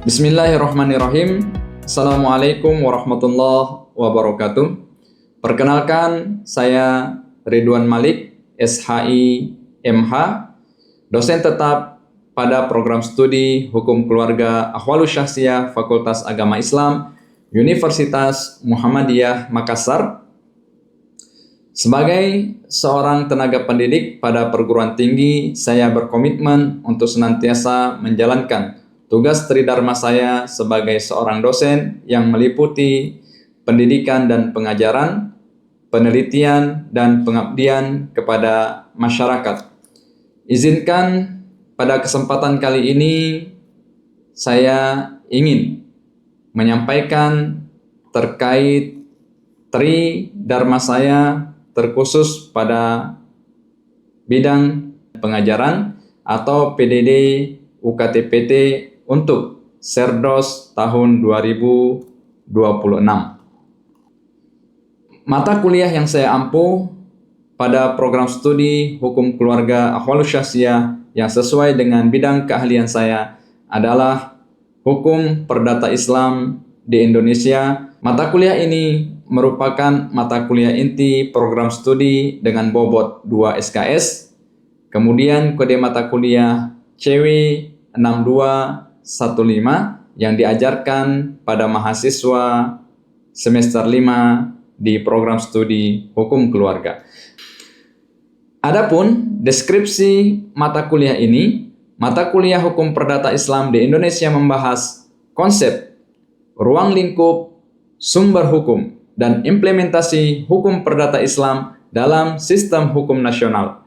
Bismillahirrahmanirrahim. Assalamualaikum warahmatullahi wabarakatuh. Perkenalkan, saya Ridwan Malik, SHI MH, dosen tetap pada program studi Hukum Keluarga Ahwalus Syahsiyah Fakultas Agama Islam Universitas Muhammadiyah Makassar. Sebagai seorang tenaga pendidik pada perguruan tinggi, saya berkomitmen untuk senantiasa menjalankan tugas tridharma saya sebagai seorang dosen yang meliputi pendidikan dan pengajaran, penelitian dan pengabdian kepada masyarakat. Izinkan pada kesempatan kali ini saya ingin menyampaikan terkait tridharma saya terkhusus pada bidang pengajaran atau PDD UKT-PT untuk Serdos tahun 2026. Mata kuliah yang saya ampuh pada program studi Hukum Keluarga Ahwalus Syahsiyah yang sesuai dengan bidang keahlian saya adalah Hukum Perdata Islam di Indonesia. Mata kuliah ini merupakan mata kuliah inti program studi dengan bobot 2 SKS. Kemudian kode mata kuliah CW 6215 yang diajarkan pada mahasiswa semester 5 di program studi Hukum Keluarga. Adapun deskripsi mata kuliah ini, mata kuliah Hukum Perdata Islam di Indonesia membahas konsep, ruang lingkup, sumber hukum, dan implementasi hukum perdata Islam dalam sistem hukum nasional.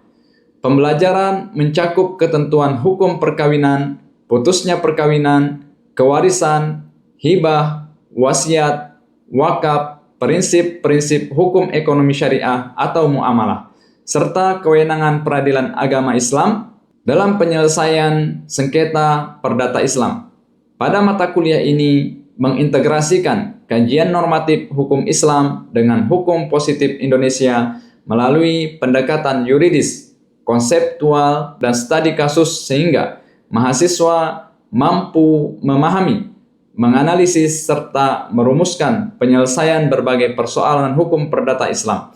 Pembelajaran mencakup ketentuan hukum perkawinan, putusnya perkawinan, kewarisan, hibah, wasiat, wakaf, prinsip-prinsip hukum ekonomi syariah atau muamalah, serta kewenangan peradilan agama Islam dalam penyelesaian sengketa perdata Islam. Pada mata kuliah ini mengintegrasikan kajian normatif hukum Islam dengan hukum positif Indonesia melalui pendekatan yuridis, konseptual, dan studi kasus sehingga mahasiswa mampu memahami, menganalisis, serta merumuskan penyelesaian berbagai persoalan hukum perdata Islam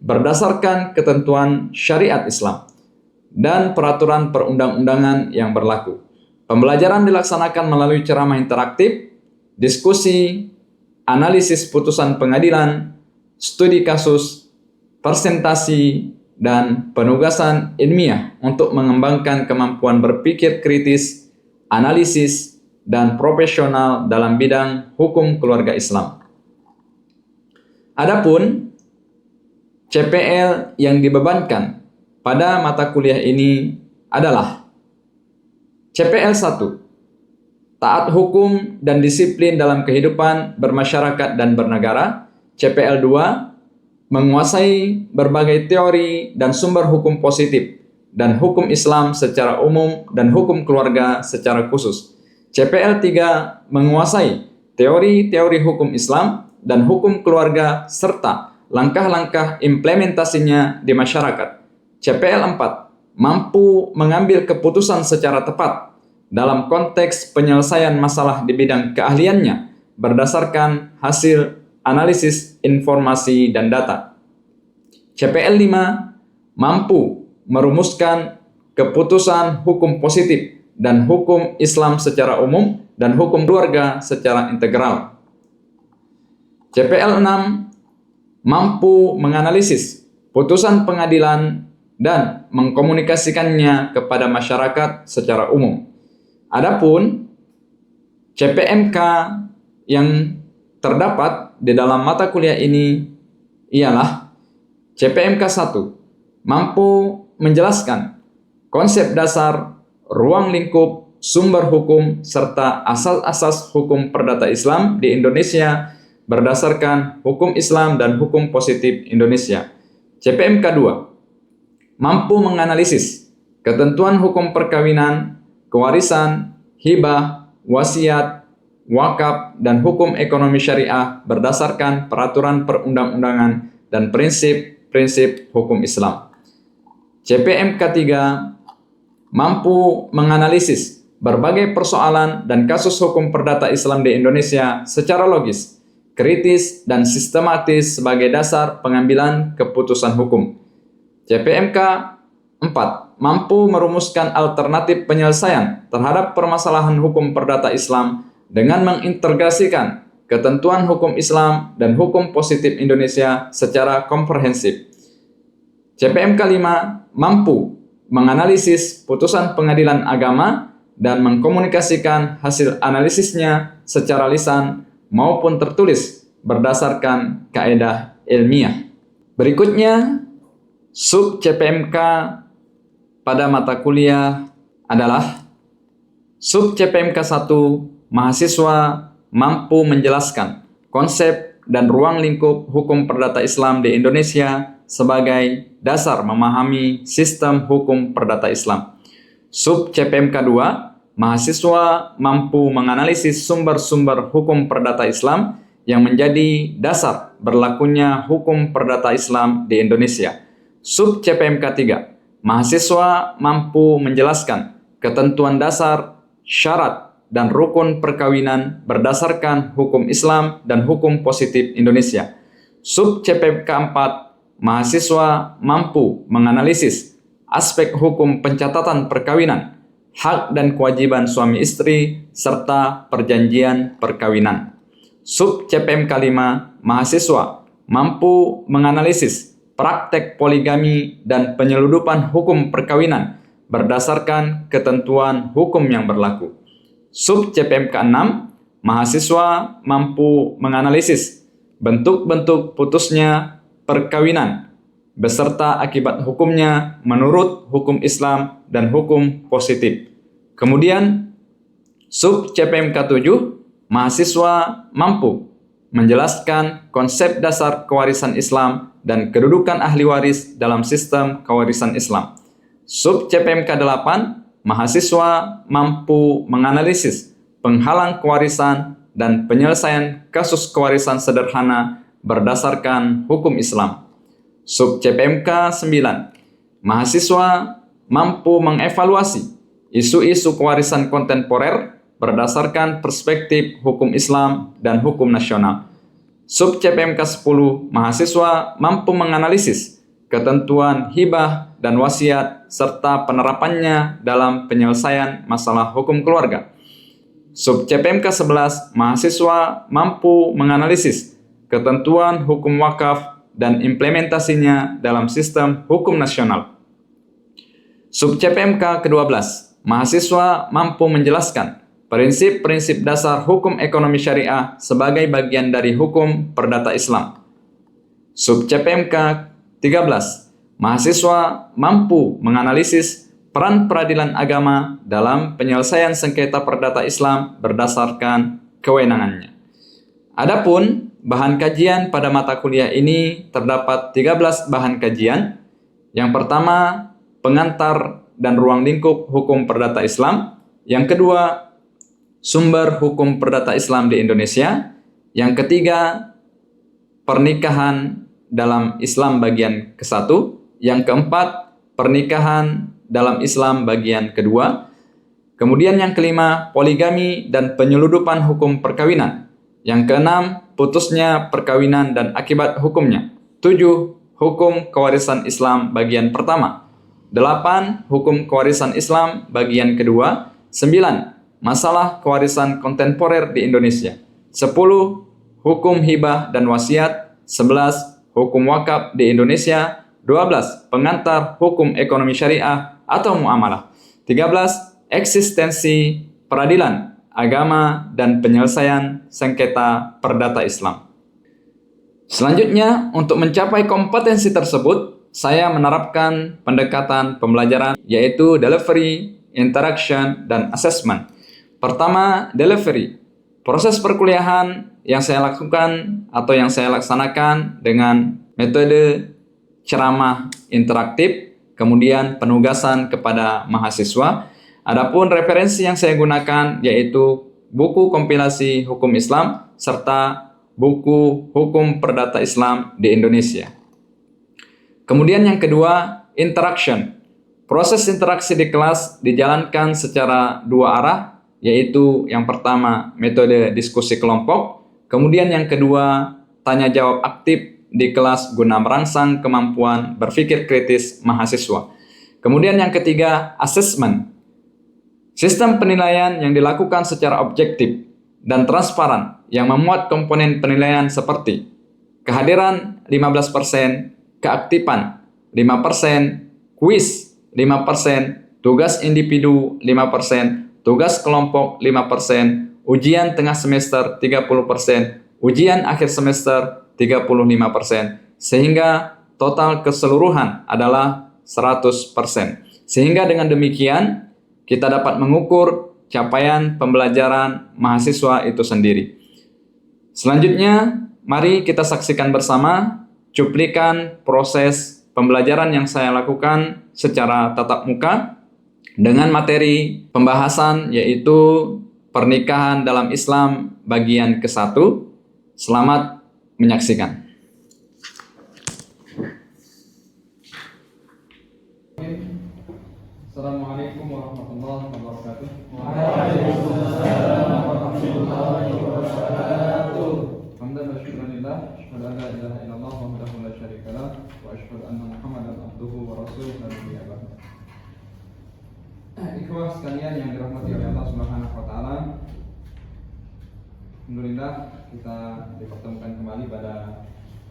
berdasarkan ketentuan syariat Islam dan peraturan perundang-undangan yang berlaku. Pembelajaran dilaksanakan melalui ceramah interaktif, diskusi, analisis putusan pengadilan, studi kasus, presentasi, dan penugasan ilmiah untuk mengembangkan kemampuan berpikir kritis, analisis, dan profesional dalam bidang hukum keluarga Islam. Adapun CPL yang dibebankan pada mata kuliah ini adalah CPL 1, taat hukum dan disiplin dalam kehidupan bermasyarakat dan bernegara. CPL 2, menguasai berbagai teori dan sumber hukum positif dan hukum Islam secara umum dan hukum keluarga secara khusus. CPL 3, menguasai teori-teori hukum Islam dan hukum keluarga serta langkah-langkah implementasinya di masyarakat. CPL 4, mampu mengambil keputusan secara tepat dalam konteks penyelesaian masalah di bidang keahliannya berdasarkan hasil analisis informasi dan data. CPL 5, mampu merumuskan keputusan hukum positif dan hukum Islam secara umum dan hukum keluarga secara integral. CPL 6, mampu menganalisis putusan pengadilan dan mengkomunikasikannya kepada masyarakat secara umum. Adapun CPMK yang terdapat di dalam mata kuliah ini ialah CPMK 1, mampu menjelaskan konsep dasar, ruang lingkup, sumber hukum, serta asas-asas hukum perdata Islam di Indonesia berdasarkan hukum Islam dan hukum positif Indonesia. CPMK 2, mampu menganalisis ketentuan hukum perkawinan, kewarisan, hibah, wasiat, wakaf, dan hukum ekonomi syariah berdasarkan peraturan perundang-undangan dan prinsip-prinsip hukum Islam. CPMK 3, mampu menganalisis berbagai persoalan dan kasus hukum perdata Islam di Indonesia secara logis, kritis, dan sistematis sebagai dasar pengambilan keputusan hukum. CPMK 4. Mampu merumuskan alternatif penyelesaian terhadap permasalahan hukum perdata Islam dengan mengintegrasikan ketentuan hukum Islam dan hukum positif Indonesia secara komprehensif. CPMK 5. Mampu menganalisis putusan pengadilan agama dan mengkomunikasikan hasil analisisnya secara lisan maupun tertulis berdasarkan kaedah ilmiah. Berikutnya, sub CPMK pada mata kuliah adalah sub CPMK 1, mahasiswa mampu menjelaskan konsep dan ruang lingkup hukum perdata Islam di Indonesia sebagai dasar memahami sistem hukum perdata Islam. Sub CPMK 2, mahasiswa mampu menganalisis sumber-sumber hukum perdata Islam yang menjadi dasar berlakunya hukum perdata Islam di Indonesia. Sub CPMK 3, mahasiswa mampu menjelaskan ketentuan dasar, syarat, dan rukun perkawinan berdasarkan hukum Islam dan hukum positif Indonesia. Sub CPMK 4, mahasiswa mampu menganalisis aspek hukum pencatatan perkawinan, hak dan kewajiban suami istri, serta perjanjian perkawinan. Sub CPMK 5, mahasiswa mampu menganalisis praktek poligami dan penyeludupan hukum perkawinan berdasarkan ketentuan hukum yang berlaku. Sub CPMK 6, mahasiswa mampu menganalisis bentuk-bentuk putusnya perkawinan beserta akibat hukumnya menurut hukum Islam dan hukum positif. Kemudian, sub CPMK 7, mahasiswa mampu menjelaskan konsep dasar kewarisan Islam dan kedudukan ahli waris dalam sistem kewarisan Islam. Sub CPMK 8, mahasiswa mampu menganalisis penghalang kewarisan dan penyelesaian kasus kewarisan sederhana berdasarkan hukum Islam. Sub CPMK 9, mahasiswa mampu mengevaluasi isu-isu kewarisan kontemporer berdasarkan perspektif hukum Islam dan hukum nasional. Sub CPMK 10, mahasiswa mampu menganalisis ketentuan hibah dan wasiat serta penerapannya dalam penyelesaian masalah hukum keluarga. Sub CPMK 11, mahasiswa mampu menganalisis ketentuan hukum wakaf dan implementasinya dalam sistem hukum nasional. Sub CPMK ke-12, mahasiswa mampu menjelaskan prinsip-prinsip dasar hukum ekonomi syariah sebagai bagian dari hukum perdata Islam. Sub CPMK 13, mahasiswa mampu menganalisis peran peradilan agama dalam penyelesaian sengketa perdata Islam berdasarkan kewenangannya. Adapun bahan kajian pada mata kuliah ini terdapat 13 bahan kajian. Yang pertama, pengantar dan ruang lingkup hukum perdata Islam. Yang kedua, sumber hukum perdata Islam di Indonesia. Yang ketiga, pernikahan dalam Islam bagian ke-1. Yang keempat, pernikahan dalam Islam bagian kedua. Kemudian yang kelima, poligami dan penyeludupan hukum perkawinan. Yang keenam, putusnya perkawinan dan akibat hukumnya. 7. Hukum kewarisan Islam bagian pertama. 8. Hukum kewarisan Islam bagian kedua. 9. Masalah kewarisan kontemporer di Indonesia. 10. Hukum hibah dan wasiat. 11. Hukum wakaf di Indonesia. 12. Pengantar hukum ekonomi syariah atau muamalah. 13. Eksistensi peradilan agama dan penyelesaian sengketa perdata Islam. Selanjutnya, untuk mencapai kompetensi tersebut, saya menerapkan pendekatan pembelajaran yaitu delivery, interaction, dan assessment. Pertama, delivery. Proses perkuliahan yang saya lakukan atau yang saya laksanakan dengan metode ceramah interaktif, kemudian penugasan kepada mahasiswa. Adapun referensi yang saya gunakan yaitu buku kompilasi hukum Islam serta buku hukum perdata Islam di Indonesia. Kemudian yang kedua, interaction. Proses interaksi di kelas dijalankan secara dua arah, yaitu yang pertama metode diskusi kelompok, kemudian yang kedua tanya jawab aktif di kelas guna merangsang kemampuan berpikir kritis mahasiswa. Kemudian yang ketiga, asesmen. Sistem penilaian yang dilakukan secara objektif dan transparan yang memuat komponen penilaian seperti kehadiran 15%, keaktifan 5%, kuis 5%, tugas individu 5%, tugas kelompok 5%, ujian tengah semester 30%, ujian akhir semester 35%, sehingga total keseluruhan adalah 100%. Sehingga dengan demikian kita dapat mengukur capaian pembelajaran mahasiswa itu sendiri. Selanjutnya, mari kita saksikan bersama cuplikan proses pembelajaran yang saya lakukan secara tatap muka dengan materi pembahasan yaitu pernikahan dalam Islam bagian ke-1. Selamat menyaksikan. Assalamualaikum warahmatullahi wabarakatuh. Waalaikumsalam warahmatullahi wabarakatuh. Hamdan wa syukran lillah, asyhadu an la ilaha illallah wahdahu la syarika lah, wa asyhadu anna Muhammadan abduhu wa rasuluhu la nabiyya ba'dahu. Ikhwah sekalian yang dirahmati oleh Allah Subhanahu wa taala. Alhamdulillah kita dipertemukan kembali pada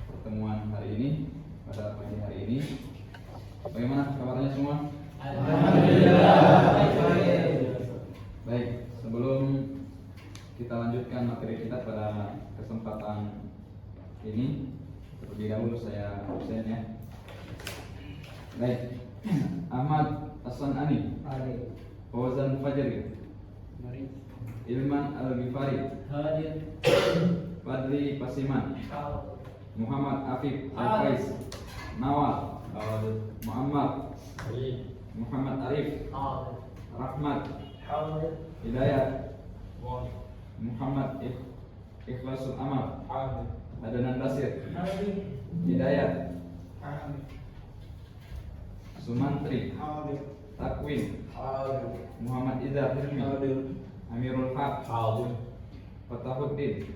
pertemuan hari ini, pada pagi hari ini. Bagaimana kabarnya semua? Alhamdulillah. Baik, sebelum kita lanjutkan materi kita pada kesempatan ini, terlebih dahulu saya absen ya. Baik, Ahmad As-San'ani, Fauzan Fajri, Ilman Al-Ghifari, Fadli Pasiman, Muhammad Afif Al-Faiz, Nawal, Muhammad Muhammad Arif, Rahmat, Hidayat, Muhammad Ikhlasul Amal, Adnan Basir, Hidayat, Sumantri, Takwin, Muhammad Izzar Hilmi, Amirul Haq, Fatahuddin,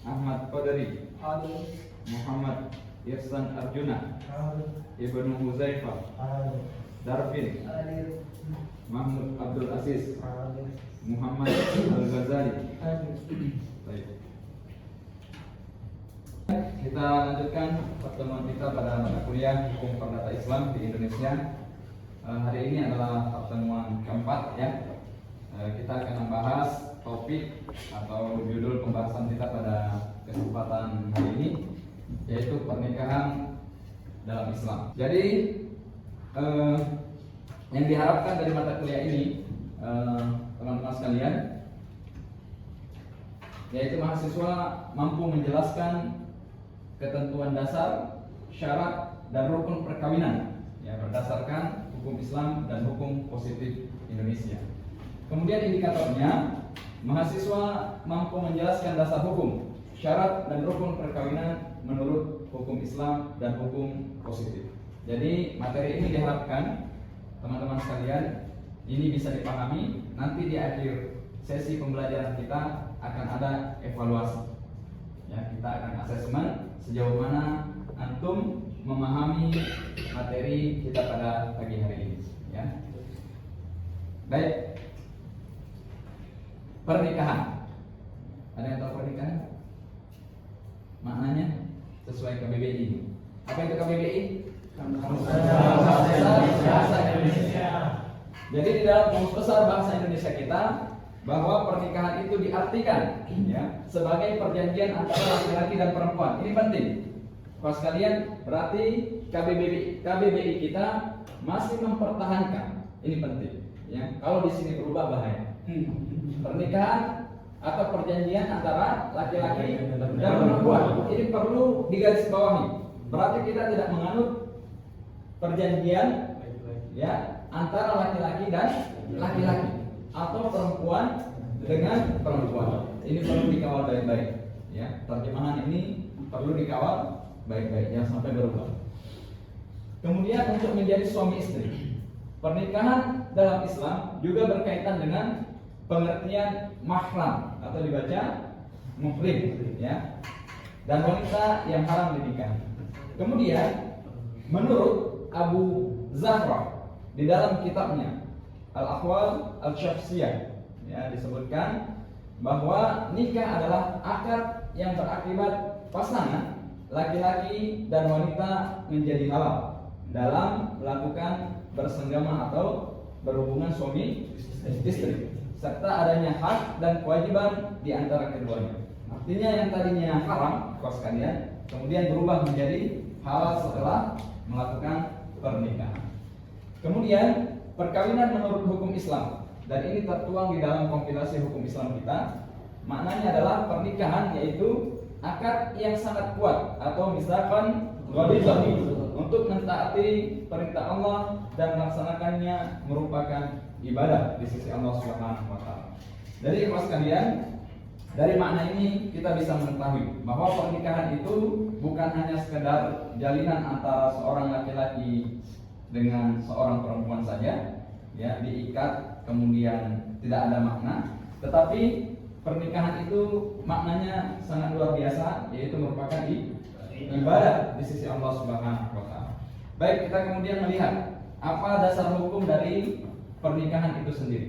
Ahmad Qadari, Muhammad Ihsan Arjuna, Ibnu Huzaifah, Darfin, Mahmud Abdul Aziz, Muhammad Al-Ghazali. Baik. Kita lanjutkan pertemuan kita pada mata kuliah Hukum Perdata Islam di Indonesia. Hari ini adalah pertemuan keempat ya. Kita akan membahas topik atau judul pembahasan kita pada kesempatan hari ini, yaitu pernikahan dalam Islam. Jadi yang diharapkan dari mata kuliah ini, teman-teman sekalian, yaitu mahasiswa mampu menjelaskan ketentuan dasar, syarat, dan rukun perkawinan ya, berdasarkan hukum Islam dan hukum positif Indonesia. Kemudian indikatornya, mahasiswa mampu menjelaskan dasar hukum, syarat, dan rukun perkawinan menurut hukum Islam dan hukum positif. Jadi materi ini diharapkan teman-teman sekalian ini bisa dipahami. Nanti di akhir sesi pembelajaran kita akan ada evaluasi. Ya, kita akan asesmen sejauh mana antum memahami materi kita pada pagi hari ini. Ya. Baik. Pernikahan. Ada yang tahu pernikahan? Maknanya sesuai KBBI. Apa itu KBBI? Bahasa Indonesia. Jadi di dalam Kamus Besar Bahasa Indonesia kita, bahwa pernikahan itu diartikan ya, sebagai perjanjian antara laki-laki dan perempuan. Ini penting. Kalau sekalian, berarti KBBI kita masih mempertahankan. Ini penting. Ya, kalau di sini berubah bahaya. Pernikahan atau perjanjian antara laki-laki dan perempuan ini perlu digarisbawahi. Berarti kita tidak menganut perjanjian ya antara laki-laki dan laki-laki atau perempuan dengan perempuan. Ini perlu dikawal baik-baik. Ya, terjemahan ini perlu dikawal baik-baik, jangan sampai berubah. Kemudian untuk menjadi suami istri, pernikahan dalam Islam juga berkaitan dengan pengertian mahram atau dibaca muhrim, ya, dan wanita yang haram dinikahi. Kemudian menurut Abu Zahra di dalam kitabnya Al-Ahwal Al-Syakhsiyah, ya, disebutkan bahwa nikah adalah akad yang berakibat pasangan laki-laki dan wanita menjadi halal dalam melakukan bersenggama atau berhubungan suami istri, serta adanya hak dan kewajiban di antara keduanya. Artinya yang tadinya haram, kos kalian, kemudian berubah menjadi halal setelah melakukan pernikahan. Kemudian perkawinan menurut hukum Islam, dan ini tertuang di dalam kompilasi hukum Islam kita. Maknanya adalah pernikahan yaitu akad yang sangat kuat atau misalkan ghalidhah untuk mentaati perintah Allah dan melaksanakannya merupakan ibadah di sisi Allah Subhanahu wa taala. Jadi ikhwas sekalian, dari makna ini kita bisa mengetahui bahwa pernikahan itu bukan hanya sekedar jalinan antara seorang laki-laki dengan seorang perempuan saja, ya, diikat kemudian tidak ada makna, tetapi pernikahan itu maknanya sangat luar biasa, yaitu merupakan ibadah di sisi Allah Subhanahu wa taala. Baik, kita kemudian melihat apa dasar hukum dari pernikahan itu sendiri.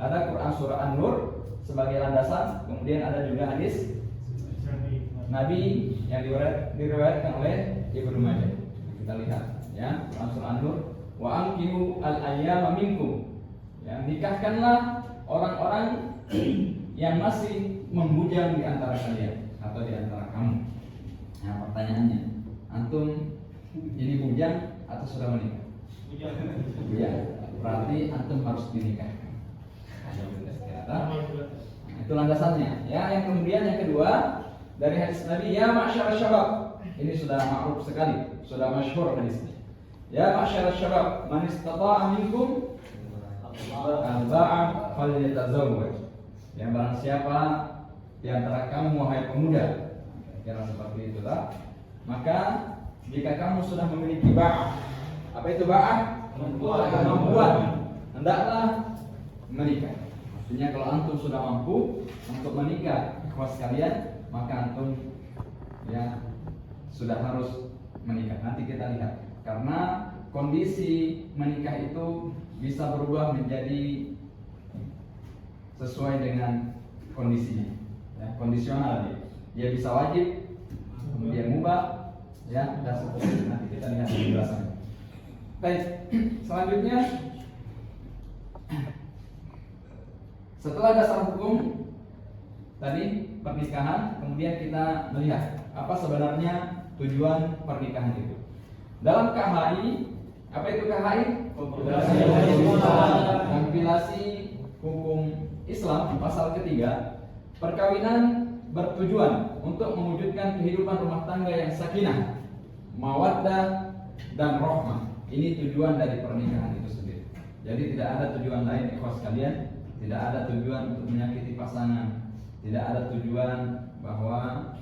Ada Quran surah An-Nur sebagai landasan, kemudian ada juga hadis Nabi yang diriwayatkan oleh Ibnu Majah. Kita lihat, ya, Quran surah An-Nur, wa ankihu al-ayyama minkum. Ya, nikahkanlah orang-orang yang masih membujang di antara kalian atau di antara kamu. Nah, pertanyaannya, antum ini bujang atau sudah menikah? Bujang. Berarti antum harus dinikahkan. Nah, itu landasannya. Ya, yang kemudian yang kedua dari hadis Nabi, ya ma'syar syabab. Ini sudah ma'ruf sekali, sudah masyhur hadisnya. Ya ma'syar syabab, man istata'a minkum al-ba'a falyatazawwaj. Yang barang siapa di antara kamu wahai pemuda, kira seperti itulah, maka jika kamu sudah memiliki ba'ah. Apa itu ba'ah? Kemampuan, hendaklah menikah. Artinya kalau antum sudah mampu untuk menikah, ikhwas sekalian, maka antum, ya, sudah harus menikah. Nanti kita lihat, karena kondisi menikah itu bisa berubah menjadi sesuai dengan kondisinya, ya, kondisional dia. Dia bisa wajib, kemudian mubah, ya, dan seterusnya. Nanti kita lihat penjelasannya. Baik, selanjutnya setelah dasar hukum tadi pernikahan, kemudian kita melihat apa sebenarnya tujuan pernikahan itu. Dalam KHI, apa itu KHI? Kompilasi hukum Islam pasal ketiga, perkawinan bertujuan untuk mewujudkan kehidupan rumah tangga yang sakinah, mawaddah, dan rahmah. Ini tujuan dari pernikahan itu sendiri. Jadi tidak ada tujuan lain, ikhwas sekalian. Tidak ada tujuan untuk menyakiti pasangan. Tidak ada tujuan bahwa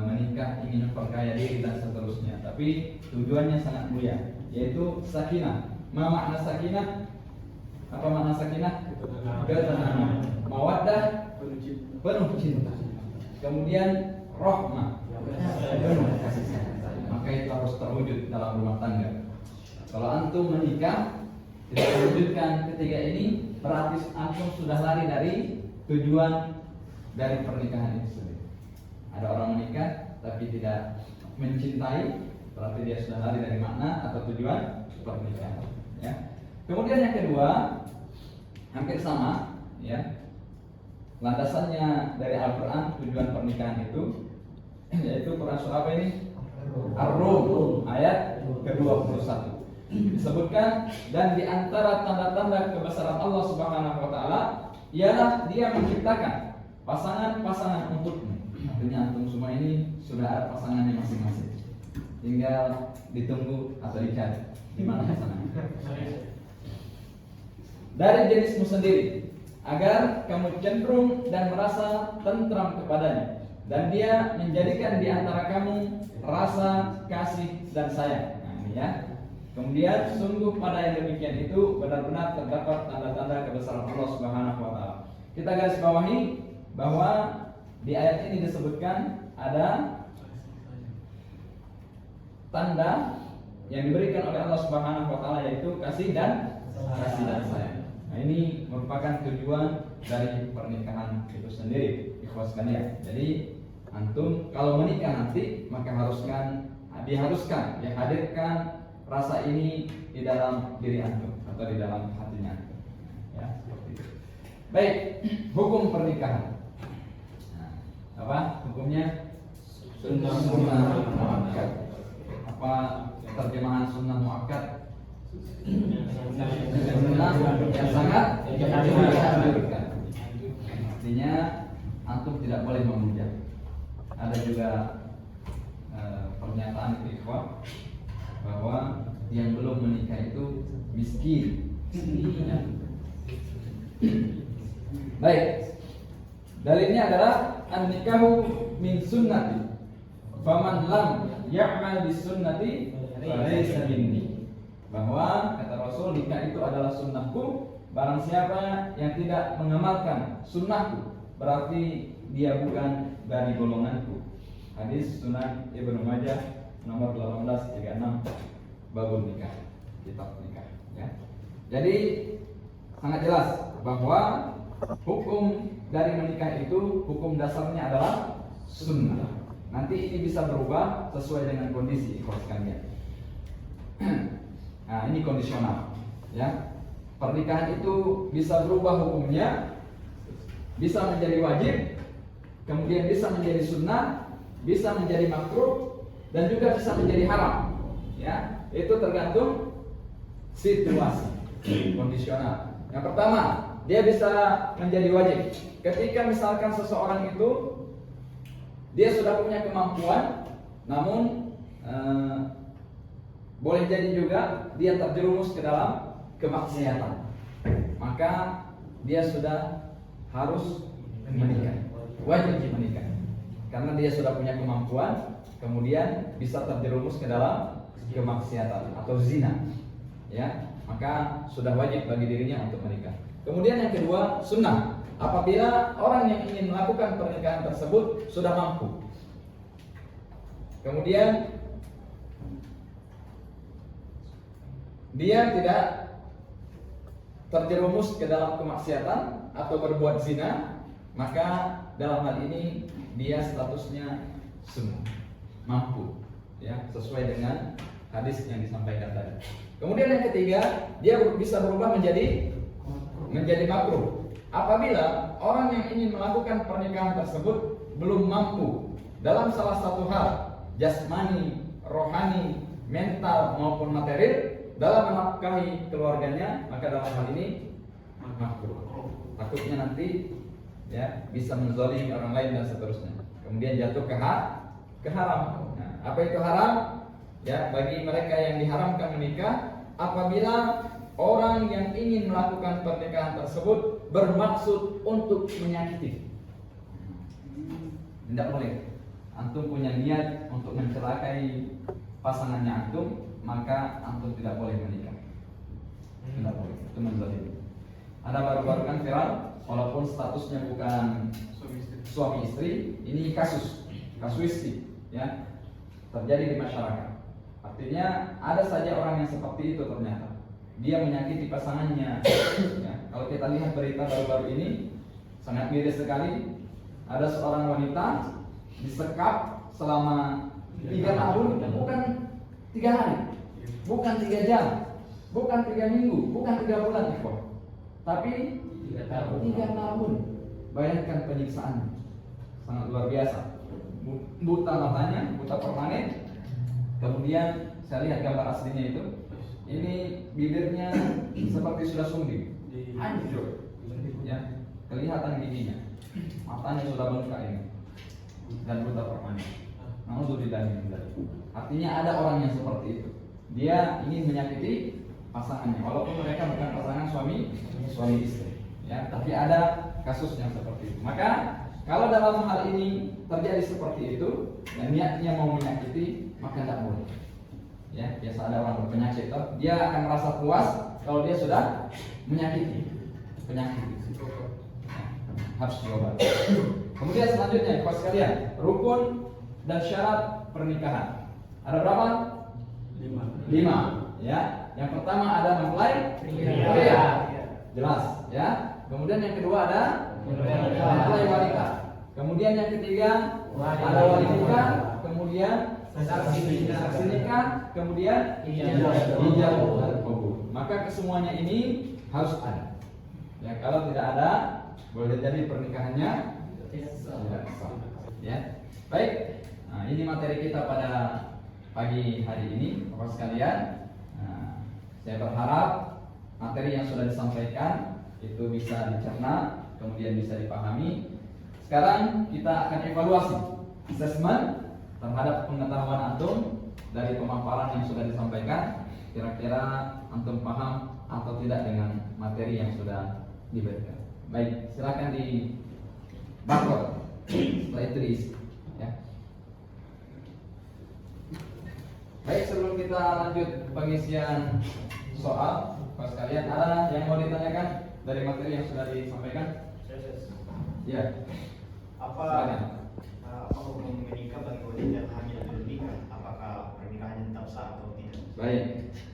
menikah ingin memperkaya diri dan seterusnya. Tapi tujuannya sangat mulia, yaitu sakinah. Ma makna sakinah? Apa makna sakinah? Ketenangan. Mawaddah, penuh cinta. Kemudian rahmah, penuh kasih sayang. Maka itu harus terwujud dalam rumah tangga. Kalau antum menikah tidak mewujudkan ketiga ini, berarti antum sudah lari dari tujuan dari pernikahan itu sendiri. Ada orang menikah tapi tidak mencintai, berarti dia sudah lari dari makna atau tujuan pernikahan. Ya. Kemudian yang kedua, hampir sama, ya. Landasannya dari Al-Quran tujuan pernikahan itu, yaitu Quran surah apa ini? Ar-Rum ayat ke-21. Disebutkan, dan di antara tanda-tanda kebesaran Allah Subhanahu wa taala ialah Dia menciptakan pasangan-pasangan untukmu. Artinya antum semua ini sudah ada pasangannya masing-masing. Tinggal ditunggu atau dicari di mana pasangannya. Dari jenismu sendiri, agar kamu cenderung dan merasa tentram kepadanya, dan Dia menjadikan di antara kamu rasa kasih dan sayang. Nah, ini, ya. Kemudian sungguh pada yang demikian itu benar-benar terdapat tanda-tanda kebesaran Allah Subhanahu wa taala. Kita garis bawahi bahwa di ayat ini disebutkan ada tanda yang diberikan oleh Allah Subhanahu wa taala, yaitu kasih dan sayang. Nah, ini merupakan tujuan dari pernikahan itu sendiri, ikhwas sekalian. Jadi antum kalau menikah nanti maka diharuskan dihadirkan rasa ini di dalam diri antum atau di dalam hatinya antum. Ya, seperti itu. Baik, hukum pernikahan. Nah, apa hukumnya? Sunnah muakkad. Apa terjemahan sunnah muakkad? Sunnah yang sangat dianjurkan. Artinya antum tidak boleh memuja. Ada juga pernyataan ikhwah bahwa yang belum menikah itu miskin. Baik, dalilnya adalah an-nikahu min sunnati, faman lam ya'mal bis sunnati falaysa minni. Bahwa kata Rasul, nikah itu adalah sunnahku, barang siapa yang tidak mengamalkan sunnahku berarti dia bukan dari golonganku. Hadis Sunan Ibnu Majah nomor 1836, babul nikah, kitab nikah, ya. Jadi sangat jelas bahwa hukum dari menikah itu hukum dasarnya adalah sunnah. Nanti ini bisa berubah sesuai dengan kondisi ikhwas sekalian. Nah, ini kondisional, ya. Pernikahan itu bisa berubah hukumnya, bisa menjadi wajib, kemudian bisa menjadi sunnah, bisa menjadi makruh, dan juga bisa menjadi haram, ya. Itu tergantung situasi, kondisional. Yang pertama, dia bisa menjadi wajib ketika misalkan seseorang itu dia sudah punya kemampuan, namun boleh jadi juga dia terjerumus ke dalam kemaksiatan, maka dia sudah harus menikah, wajib menikah, karena dia sudah punya kemampuan, kemudian bisa terjerumus ke dalam kemaksiatan atau zina, ya, maka sudah wajib bagi dirinya untuk menikah. Kemudian yang kedua, sunnah. Apabila orang yang ingin melakukan pernikahan tersebut sudah mampu, kemudian dia tidak terjerumus ke dalam kemaksiatan atau berbuat zina, maka dalam hal ini dia statusnya sunnah, mampu, ya, sesuai dengan hadis yang disampaikan tadi. Kemudian yang ketiga, dia bisa berubah menjadi makruh apabila orang yang ingin melakukan pernikahan tersebut belum mampu dalam salah satu hal, jasmani, rohani, mental maupun material, dalam menafkahi keluarganya, maka dalam hal ini makruh. Takutnya nanti, ya, bisa menzalimi orang lain dan seterusnya. Kemudian jatuh ke haram. Nah, apa itu haram? Ya, bagi mereka yang diharamkan menikah apabila orang yang ingin melakukan pernikahan tersebut bermaksud untuk menyakiti. Tidak boleh. Antum punya niat untuk mencelakai pasangannya antum, maka antum tidak boleh menikah. Tidak boleh. Itu menzalimi. Ada baru-baru kan viral, walaupun statusnya bukan suami istri, ini kasuistik, ya, terjadi di masyarakat. Artinya ada saja orang yang seperti itu ternyata. Dia menyakiti pasangannya. Ya, kalau kita lihat berita baru-baru ini sangat miris sekali. Ada seorang wanita disekap selama 3 tahun, bukan 3 hari, bukan 3 jam, bukan 3 minggu, bukan 3 bulan, tapi 3 tahun. Bayangkan penyiksaan, sangat luar biasa. Buta matanya, buta permanen. Kemudian saya lihat gambar aslinya itu. Ini bibirnya seperti sudah sundik, hancur, ya, kelihatan giginya, matanya sudah bengkak ini, dan buta permanen. Artinya ada orang yang seperti itu. Dia ingin menyakiti pasangannya, walaupun mereka bukan pasangan suami istri, ya, tapi ada kasus yang seperti itu. Maka kalau dalam hal ini terjadi seperti itu dan niatnya mau menyakiti, maka tidak boleh. Ya, biasa ada orang berpenyakit toh, dia akan merasa puas kalau dia sudah menyakiti penyakit itu. Harus diobati. Kemudian selanjutnya ikhwas sekalian, rukun dan syarat pernikahan. Ada berapa? 5. Ya. Yang pertama ada mempelai pria. Jelas, ya. Kemudian yang kedua ada mempelai wanita. Kemudian yang ketiga ada wali nikah, kemudian saksi nikah, kemudian ijab dan qabul. Maka kesemuanya ini harus ada. Ya, kalau tidak ada, boleh jadi pernikahannya tidak sah. Ya. Baik. Nah, ini materi kita pada pagi hari ini, Bapak sekalian. Nah, saya berharap materi yang sudah disampaikan itu bisa dicerna, kemudian bisa dipahami. Sekarang kita akan evaluasi, assessment terhadap pengetahuan antum dari pemaparan yang sudah disampaikan. Kira-kira antum paham atau tidak dengan materi yang sudah diberikan. Baik, silakan di barcode. Setelah itu diisi. Ya. Baik, sebelum kita lanjut pengisian soal, Bapak sekalian, ada yang mau ditanyakan dari materi yang sudah disampaikan? Ya. Apa hukum menikah bagi wanita yang hamil belum nikah? Apakah pernikahannya tetap sah atau tidak? Baik.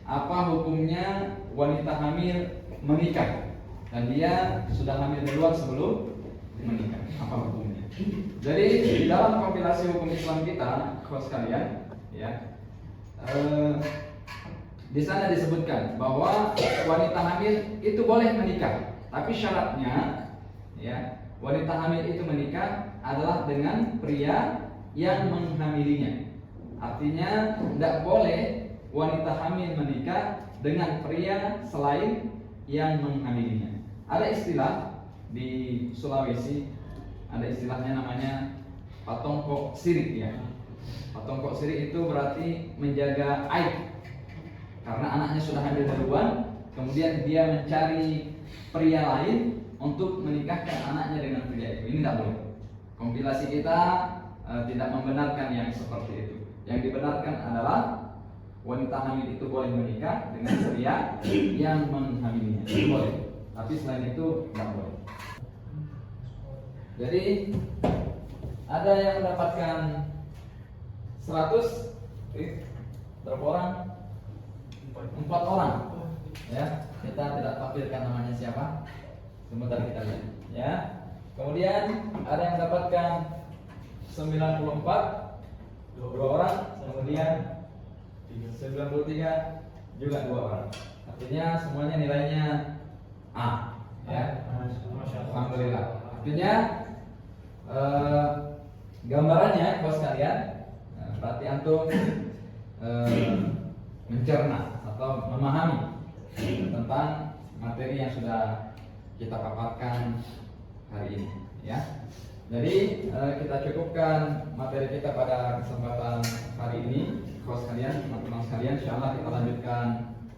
Apa hukumnya wanita hamil menikah dan dia sudah hamil duluan sebelum menikah? Apa hukumnya? Jadi di dalam kompilasi hukum Islam kita, kawan sekalian, ya, di sana disebutkan bahwa wanita hamil itu boleh menikah, tapi syaratnya, ya, wanita hamil itu menikah adalah dengan pria yang menghamilinya. Artinya tidak boleh wanita hamil menikah dengan pria selain yang menghamilinya. Ada istilah di Sulawesi, ada istilahnya namanya patongkok sirik, ya. Patongkok sirik itu berarti menjaga aib. Karena anaknya sudah hamil duluan, kemudian dia mencari pria lain untuk menikahkan anaknya dengan pria itu. Ini tidak boleh. Kompilasi kita tidak membenarkan yang seperti itu. Yang dibenarkan adalah wanita hamil itu boleh menikah dengan pria yang menghamilinya. Itu boleh. Tapi selain itu tidak boleh. Jadi ada yang mendapatkan 100, berapa orang? 4 orang. Ya, kita tidak tampilkan namanya siapa. Sebentar kita lihat. Ya. Kemudian ada yang mendapatkan 94, 2 orang. Kemudian 93 juga 2 orang. Artinya semuanya nilainya A. Ya. Alhamdulillah. Artinya gambarannya, bos sekalian, berarti antum mencerna atau memahami tentang materi yang sudah kita paparkan hari ini, ya. Jadi kita cukupkan materi kita pada kesempatan hari ini, bos sekalian, teman-teman sekalian. Insyaallah kita lanjutkan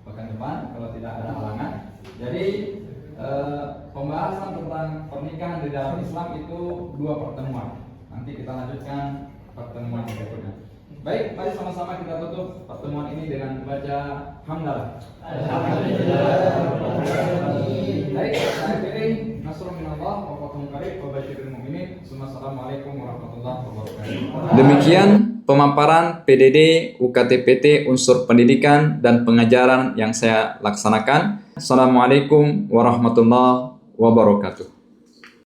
pekan depan kalau tidak ada halangan. Jadi pembahasan tentang pernikahan di dalam Islam itu 2 pertemuan. Nanti kita lanjutkan pertemuan berikutnya. Baik, mari sama-sama kita tutup pertemuan ini dengan membaca hamdalah. Baik, akhiri nasrul minallah wa fathun qarib wa basyiril mu'minin. Assalamualaikum warahmatullahi wabarakatuh. Demikian pemaparan PDD UKT-PT unsur pendidikan dan pengajaran yang saya laksanakan. Assalamualaikum warahmatullahi wabarakatuh.